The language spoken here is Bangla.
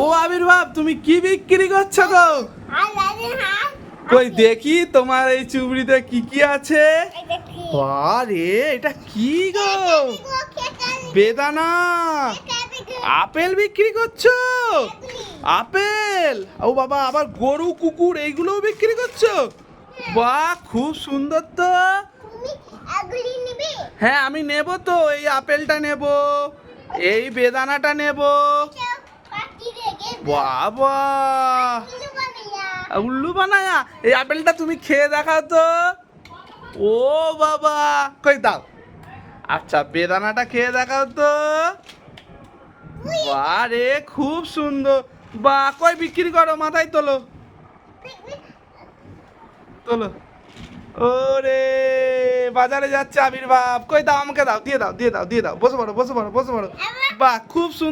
ও আবির্ভাব, তুমি কি বিক্রি করছো গো? কই দেখি তোমার এই চুবড়িতে কি কি আছে। আরে এটা কি গো? বেদানা, আপেল বিক্রি করছো? আপেল, ও বাবা, আবার গরু কুকুর এইগুলোও বিক্রি করছো? বাহ, খুব সুন্দর তো। হ্যাঁ আমি নেব তো, এই আপেলটা নেব, এই বেদানাটা নেব। বাবা, উল্লু বানায়া, এই আপেলটা তুমি খেয়ে দেখাও তো। ও বাবা, কই দাও। আচ্ছা বেদানাটা খেয়ে দেখাও তো। বাহ রে, খুব সুন্দর। বাহ, কই বিক্রি করো, মাথায় তোলো, তোলো। ওরে, বাজারে যাচ্ছে আবির্ভাব, কই দাও, আমাকে দাও, দিয়ে দাও, দিয়ে দাও, দিয়ে দাও, বসে পড়ো, বসে পড়ো, বসে পড়ো। বাহ, খুব সুন্দর।